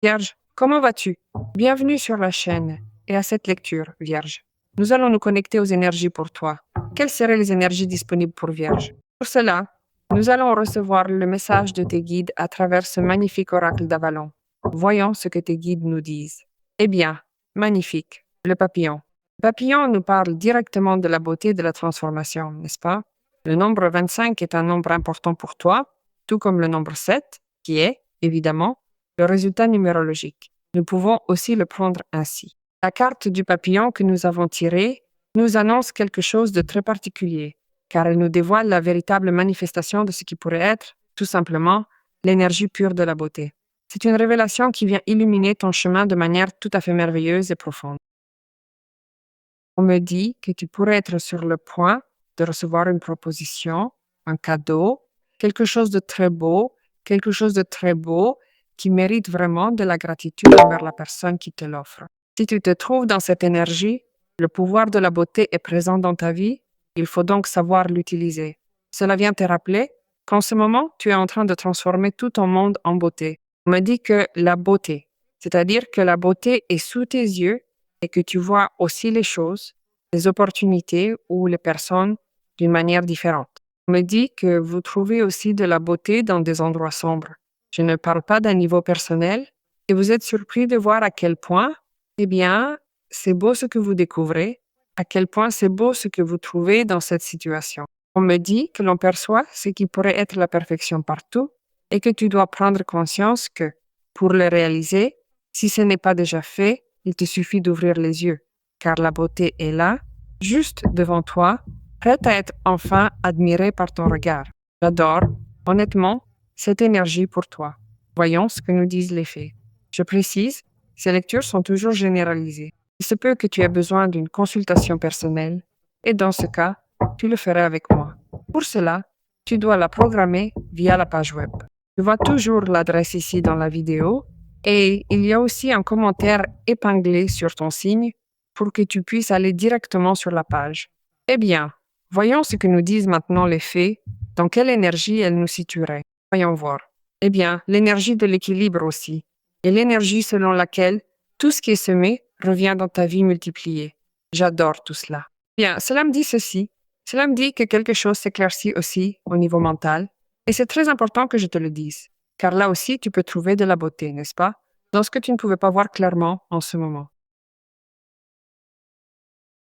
Vierge, comment vas-tu? Bienvenue sur la chaîne et à cette lecture, Vierge. Nous allons nous connecter aux énergies pour toi. Quelles seraient les énergies disponibles pour Vierge? Pour cela, nous allons recevoir le message de tes guides à travers ce magnifique oracle d'Avalon. Voyons ce que tes guides nous disent. Eh bien, magnifique, le papillon. Le papillon nous parle directement de la beauté de la transformation, n'est-ce pas? Le nombre 25 est un nombre important pour toi, tout comme le nombre 7, qui est, évidemment, le résultat numérologique. Nous pouvons aussi le prendre ainsi. La carte du papillon que nous avons tirée nous annonce quelque chose de très particulier, car elle nous dévoile la véritable manifestation de ce qui pourrait être, tout simplement, l'énergie pure de la beauté. C'est une révélation qui vient illuminer ton chemin de manière tout à fait merveilleuse et profonde. On me dit que tu pourrais être sur le point de recevoir une proposition, un cadeau, quelque chose de très beau, qui mérite vraiment de la gratitude envers la personne qui te l'offre. Si tu te trouves dans cette énergie, le pouvoir de la beauté est présent dans ta vie, il faut donc savoir l'utiliser. Cela vient te rappeler qu'en ce moment, tu es en train de transformer tout ton monde en beauté. On me dit que la beauté, c'est-à-dire que la beauté est sous tes yeux et que tu vois aussi les choses, les opportunités ou les personnes d'une manière différente. On me dit que vous trouvez aussi de la beauté dans des endroits sombres. Je ne parle pas d'un niveau personnel et vous êtes surpris de voir à quel point, eh bien, c'est beau ce que vous découvrez, à quel point c'est beau ce que vous trouvez dans cette situation. On me dit que l'on perçoit ce qui pourrait être la perfection partout et que tu dois prendre conscience que, pour le réaliser, si ce n'est pas déjà fait, il te suffit d'ouvrir les yeux, car la beauté est là, juste devant toi, prête à être enfin admirée par ton regard. J'adore, honnêtement, cette énergie pour toi. Voyons ce que nous disent les faits. Je précise, ces lectures sont toujours généralisées. Il se peut que tu aies besoin d'une consultation personnelle, et dans ce cas, tu le ferais avec moi. Pour cela, tu dois la programmer via la page web. Tu vois toujours l'adresse ici dans la vidéo, et il y a aussi un commentaire épinglé sur ton signe pour que tu puisses aller directement sur la page. Eh bien, voyons ce que nous disent maintenant les faits, dans quelle énergie elles nous situeraient. Voyons voir. Eh bien, l'énergie de l'équilibre aussi, et l'énergie selon laquelle tout ce qui est semé revient dans ta vie multipliée. J'adore tout cela. Bien, cela me dit ceci. Cela me dit que quelque chose s'éclaircit aussi au niveau mental, et c'est très important que je te le dise, car là aussi tu peux trouver de la beauté, n'est-ce pas, dans ce que tu ne pouvais pas voir clairement en ce moment.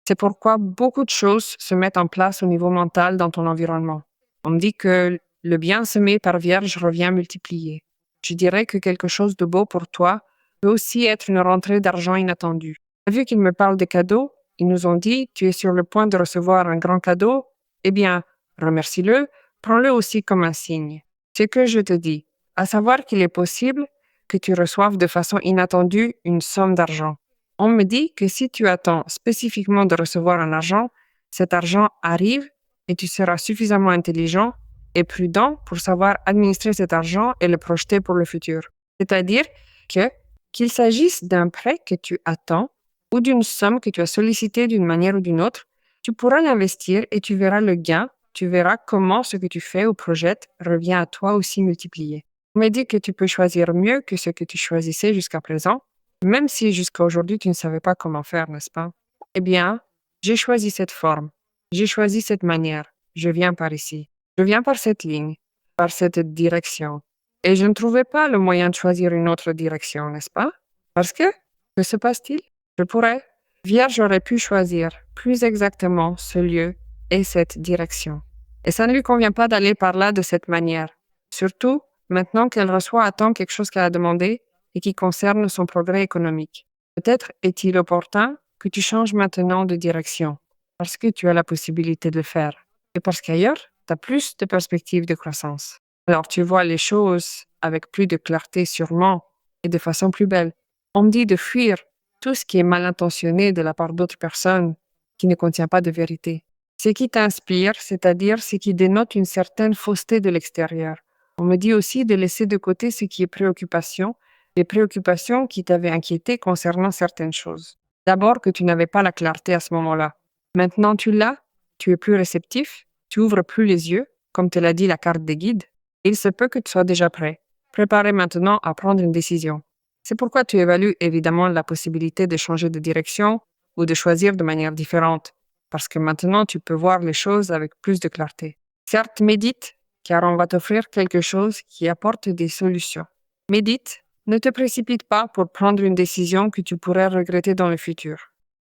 C'est pourquoi beaucoup de choses se mettent en place au niveau mental dans ton environnement. On me dit que le bien semé par Vierge revient multiplié. Je dirais que quelque chose de beau pour toi peut aussi être une rentrée d'argent inattendue. Vu qu'ils me parlent de cadeaux, ils nous ont dit tu es sur le point de recevoir un grand cadeau, eh bien, remercie-le, prends-le aussi comme un signe. C'est que je te dis, à savoir qu'il est possible que tu reçoives de façon inattendue une somme d'argent. On me dit que si tu attends spécifiquement de recevoir un argent, cet argent arrive et tu seras suffisamment intelligent et prudent pour savoir administrer cet argent et le projeter pour le futur. C'est-à-dire qu'il s'agisse d'un prêt que tu attends ou d'une somme que tu as sollicitée d'une manière ou d'une autre, tu pourras l'investir et tu verras le gain, tu verras comment ce que tu fais ou projettes revient à toi aussi multiplié. On me dit que tu peux choisir mieux que ce que tu choisissais jusqu'à présent, même si jusqu'à aujourd'hui tu ne savais pas comment faire, n'est-ce pas? Eh bien, j'ai choisi cette forme, j'ai choisi cette manière, je viens par ici, je viens par cette ligne, par cette direction. Et je ne trouvais pas le moyen de choisir une autre direction, n'est-ce pas? Parce que se passe-t-il? Je pourrais. Vierge aurait pu choisir plus exactement ce lieu et cette direction. Et ça ne lui convient pas d'aller par là de cette manière. Surtout, maintenant qu'elle reçoit à temps quelque chose qu'elle a demandé et qui concerne son progrès économique. Peut-être est-il opportun que tu changes maintenant de direction, parce que tu as la possibilité de le faire, et parce qu'ailleurs, tu as plus de perspectives de croissance. Alors tu vois les choses avec plus de clarté sûrement, et de façon plus belle. On me dit de fuir tout ce qui est mal intentionné de la part d'autres personnes, qui ne contient pas de vérité. Ce qui t'inspire, c'est-à-dire ce qui dénote une certaine fausseté de l'extérieur. On me dit aussi de laisser de côté ce qui est préoccupation, les préoccupations qui t'avaient inquiété concernant certaines choses. D'abord que tu n'avais pas la clarté à ce moment-là. Maintenant tu l'as, tu es plus réceptif, tu ouvres plus les yeux, comme te l'a dit la carte des guides. Il se peut que tu sois déjà prêt. Préparé maintenant à prendre une décision. C'est pourquoi tu évalues évidemment la possibilité de changer de direction ou de choisir de manière différente, parce que maintenant tu peux voir les choses avec plus de clarté. Certes, médite, car on va t'offrir quelque chose qui apporte des solutions. Médite, ne te précipite pas pour prendre une décision que tu pourrais regretter dans le futur.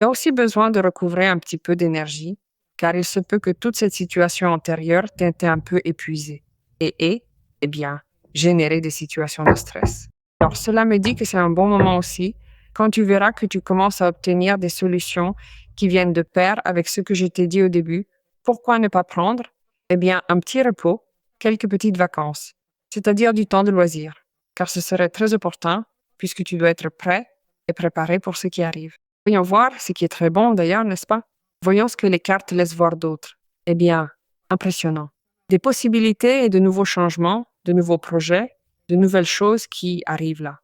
Tu as aussi besoin de recouvrer un petit peu d'énergie, car il se peut que toute cette situation antérieure t'ait un peu épuisé eh bien, générer des situations de stress. Alors, cela me dit que c'est un bon moment aussi, quand tu verras que tu commences à obtenir des solutions qui viennent de pair avec ce que je t'ai dit au début. Pourquoi ne pas prendre? Eh bien, un petit repos, quelques petites vacances, c'est-à-dire du temps de loisir, car ce serait très important puisque tu dois être prêt et préparé pour ce qui arrive. Voyons voir ce qui est très bon d'ailleurs, n'est-ce pas? Voyons ce que les cartes laissent voir d'autre. Eh bien, impressionnant. Des possibilités et de nouveaux changements, de nouveaux projets, de nouvelles choses qui arrivent là.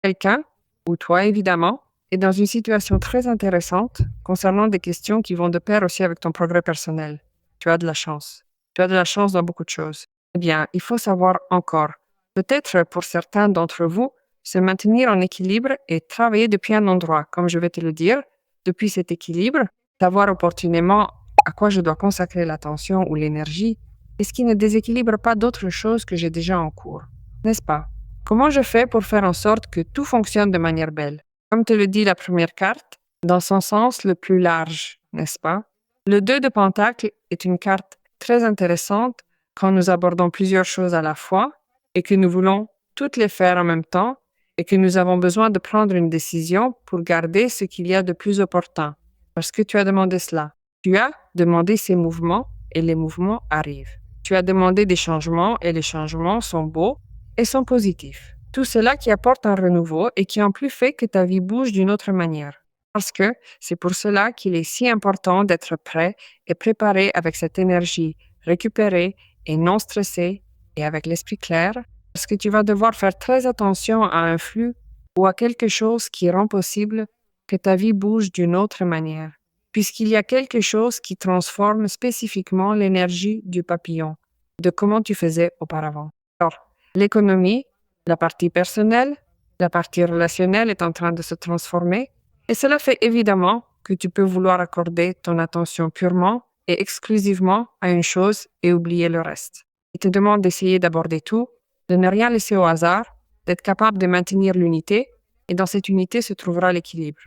Quelqu'un, ou toi évidemment, est dans une situation très intéressante concernant des questions qui vont de pair aussi avec ton progrès personnel. Tu as de la chance. Tu as de la chance dans beaucoup de choses. Eh bien, il faut savoir encore, peut-être pour certains d'entre vous, se maintenir en équilibre et travailler depuis un endroit, comme je vais te le dire, depuis cet équilibre, savoir opportunément à quoi je dois consacrer l'attention ou l'énergie, et ce qui ne déséquilibre pas d'autres choses que j'ai déjà en cours. N'est-ce pas? Comment je fais pour faire en sorte que tout fonctionne de manière belle? Comme te le dit la première carte, dans son sens le plus large, n'est-ce pas? Le 2 de Pentacle est une carte très intéressante quand nous abordons plusieurs choses à la fois et que nous voulons toutes les faire en même temps et que nous avons besoin de prendre une décision pour garder ce qu'il y a de plus opportun. Parce que tu as demandé cela. Tu as demandé ces mouvements et les mouvements arrivent. Tu as demandé des changements et les changements sont beaux et sont positifs. Tout cela qui apporte un renouveau et qui en plus fait que ta vie bouge d'une autre manière. Parce que c'est pour cela qu'il est si important d'être prêt et préparé avec cette énergie récupérée et non stressée et avec l'esprit clair, parce que tu vas devoir faire très attention à un flux ou à quelque chose qui rend possible que ta vie bouge d'une autre manière, puisqu'il y a quelque chose qui transforme spécifiquement l'énergie du papillon, de comment tu faisais auparavant. Alors, l'économie, la partie personnelle, la partie relationnelle est en train de se transformer et cela fait évidemment que tu peux vouloir accorder ton attention purement et exclusivement à une chose et oublier le reste. Il te demande d'essayer d'aborder tout, de ne rien laisser au hasard, d'être capable de maintenir l'unité et dans cette unité se trouvera l'équilibre.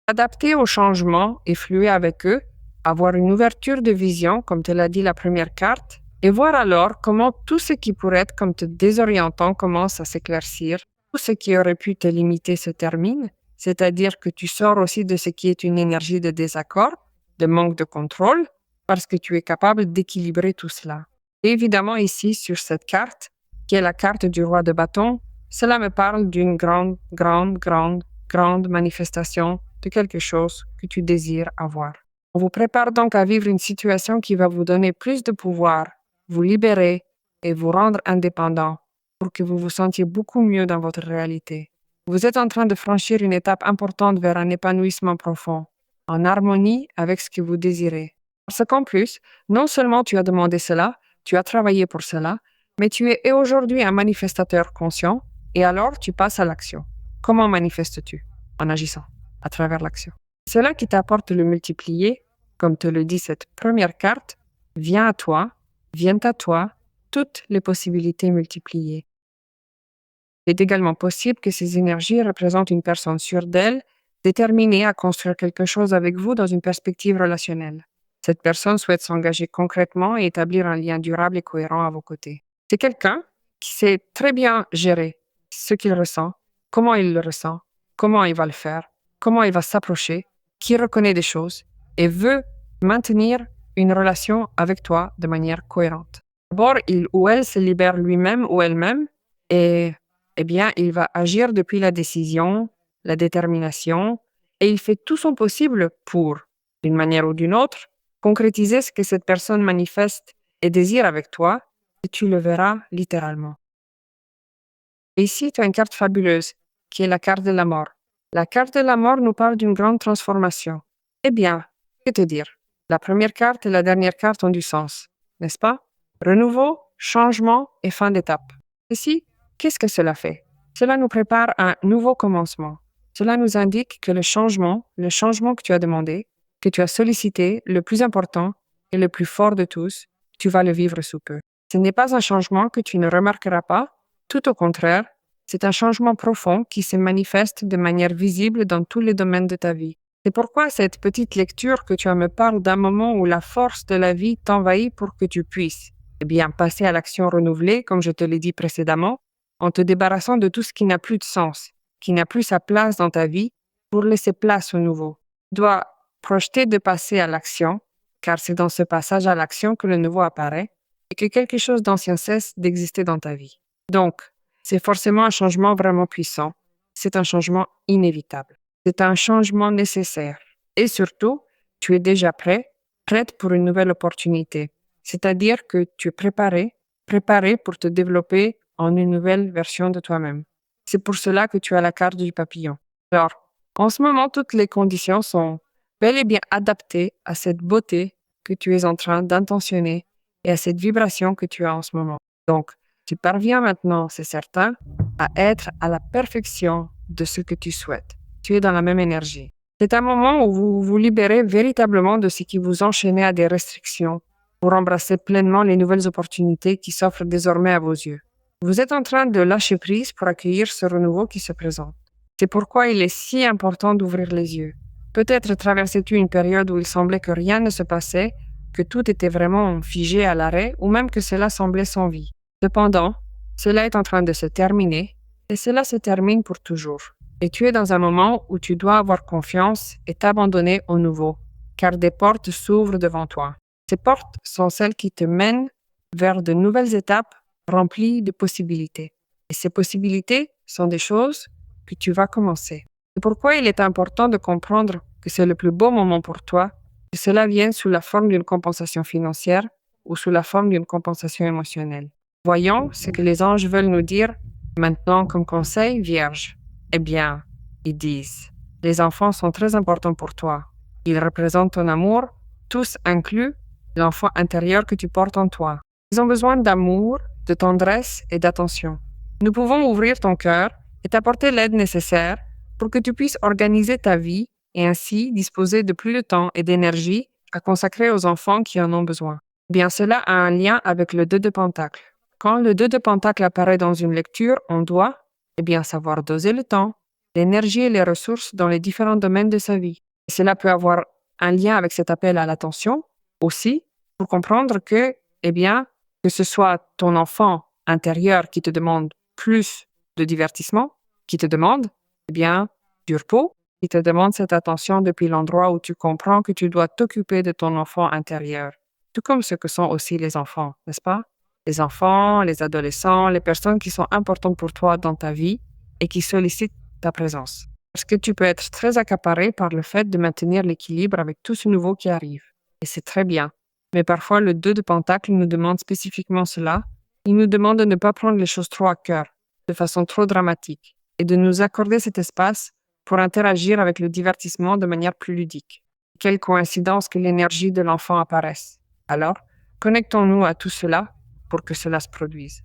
Adapter aux changements et fluer avec eux, avoir une ouverture de vision, comme te l'a dit la première carte, et voir alors comment tout ce qui pourrait être comme te désorientant commence à s'éclaircir, tout ce qui aurait pu te limiter se termine, c'est-à-dire que tu sors aussi de ce qui est une énergie de désaccord, de manque de contrôle, parce que tu es capable d'équilibrer tout cela. Et évidemment, ici, sur cette carte, qui est la carte du roi de bâton, cela me parle d'une grande manifestation de quelque chose que tu désires avoir. On vous prépare donc à vivre une situation qui va vous donner plus de pouvoir, vous libérer et vous rendre indépendant pour que vous vous sentiez beaucoup mieux dans votre réalité. Vous êtes en train de franchir une étape importante vers un épanouissement profond, en harmonie avec ce que vous désirez. Parce qu'en plus, non seulement tu as demandé cela, tu as travaillé pour cela, mais tu es aujourd'hui un manifestateur conscient et alors tu passes à l'action. Comment manifestes-tu? En agissant, à travers l'action. Cela qui t'apporte le multiplié, comme te le dit cette première carte, viennent à toi, toutes les possibilités multipliées. Il est également possible que ces énergies représentent une personne sûre d'elle, déterminée à construire quelque chose avec vous dans une perspective relationnelle. Cette personne souhaite s'engager concrètement et établir un lien durable et cohérent à vos côtés. C'est quelqu'un qui sait très bien gérer ce qu'il ressent, comment il le ressent, comment il va le faire, comment il va s'approcher, qui reconnaît des choses et veut maintenir une relation avec toi de manière cohérente. D'abord, il ou elle se libère lui-même ou elle-même et eh bien, il va agir depuis la décision, la détermination et il fait tout son possible pour, d'une manière ou d'une autre, concrétiser ce que cette personne manifeste et désire avec toi et tu le verras littéralement. Et ici, tu as une carte fabuleuse qui est la carte de la mort. La carte de la mort nous parle d'une grande transformation. Eh bien, que te dire? La première carte et la dernière carte ont du sens, n'est-ce pas? Renouveau, changement et fin d'étape. Ici, Qu'est-ce que cela fait? Cela nous prépare à un nouveau commencement. Cela nous indique que le changement que tu as demandé, que tu as sollicité, le plus important et le plus fort de tous, tu vas le vivre sous peu. Ce n'est pas un changement que tu ne remarqueras pas, tout au contraire, c'est un changement profond qui se manifeste de manière visible dans tous les domaines de ta vie. C'est pourquoi cette petite lecture que tu as me parle d'un moment où la force de la vie t'envahit pour que tu puisses, passer à l'action renouvelée, comme je te l'ai dit précédemment, en te débarrassant de tout ce qui n'a plus de sens, qui n'a plus sa place dans ta vie, pour laisser place au nouveau. Tu dois projeter de passer à l'action, car c'est dans ce passage à l'action que le nouveau apparaît et que quelque chose d'ancien cesse d'exister dans ta vie. Donc, c'est forcément un changement vraiment puissant. C'est un changement inévitable. C'est un changement nécessaire. Et surtout, tu es déjà prête pour une nouvelle opportunité. C'est-à-dire que tu es préparé pour te développer en une nouvelle version de toi-même. C'est pour cela que tu as la carte du papillon. Alors, en ce moment, toutes les conditions sont bel et bien adaptées à cette beauté que tu es en train d'intentionner et à cette vibration que tu as en ce moment. Donc, tu parviens maintenant, c'est certain, à être à la perfection de ce que tu souhaites. Tu es dans la même énergie. C'est un moment où vous vous libérez véritablement de ce qui vous enchaînait à des restrictions pour embrasser pleinement les nouvelles opportunités qui s'offrent désormais à vos yeux. Vous êtes en train de lâcher prise pour accueillir ce renouveau qui se présente. C'est pourquoi il est si important d'ouvrir les yeux. Peut-être traversais-tu une période où il semblait que rien ne se passait, que tout était vraiment figé à l'arrêt, ou même que cela semblait sans vie. Cependant, cela est en train de se terminer, et cela se termine pour toujours. Et tu es dans un moment où tu dois avoir confiance et t'abandonner au nouveau, car des portes s'ouvrent devant toi. Ces portes sont celles qui te mènent vers de nouvelles étapes remplies de possibilités. Et ces possibilités sont des choses que tu vas commencer. C'est pourquoi il est important de comprendre que c'est le plus beau moment pour toi, que cela vienne sous la forme d'une compensation financière ou sous la forme d'une compensation émotionnelle. Voyons ce que les anges veulent nous dire maintenant comme conseil, Vierge. Eh bien, ils disent, les enfants sont très importants pour toi. Ils représentent ton amour, tous inclus l'enfant intérieur que tu portes en toi. Ils ont besoin d'amour, de tendresse et d'attention. Nous pouvons ouvrir ton cœur et t'apporter l'aide nécessaire pour que tu puisses organiser ta vie et ainsi disposer de plus de temps et d'énergie à consacrer aux enfants qui en ont besoin. Bien, cela a un lien avec le 2 de Pentacle. Quand le 2 de Pentacle apparaît dans une lecture, on doit, savoir doser le temps, l'énergie et les ressources dans les différents domaines de sa vie. Et cela peut avoir un lien avec cet appel à l'attention aussi, pour comprendre que, que ce soit ton enfant intérieur qui te demande plus de divertissement, qui te demande, du repos, qui te demande cette attention depuis l'endroit où tu comprends que tu dois t'occuper de ton enfant intérieur, tout comme ce que sont aussi les enfants, n'est-ce pas? Les enfants, les adolescents, les personnes qui sont importantes pour toi dans ta vie et qui sollicitent ta présence. Parce que tu peux être très accaparé par le fait de maintenir l'équilibre avec tout ce nouveau qui arrive. Et c'est très bien. Mais parfois, le 2 de Pentacle nous demande spécifiquement cela. Il nous demande de ne pas prendre les choses trop à cœur, de façon trop dramatique, et de nous accorder cet espace pour interagir avec le divertissement de manière plus ludique. Quelle coïncidence que l'énergie de l'enfant apparaisse. Alors, connectons-nous à tout cela pour que cela se produise.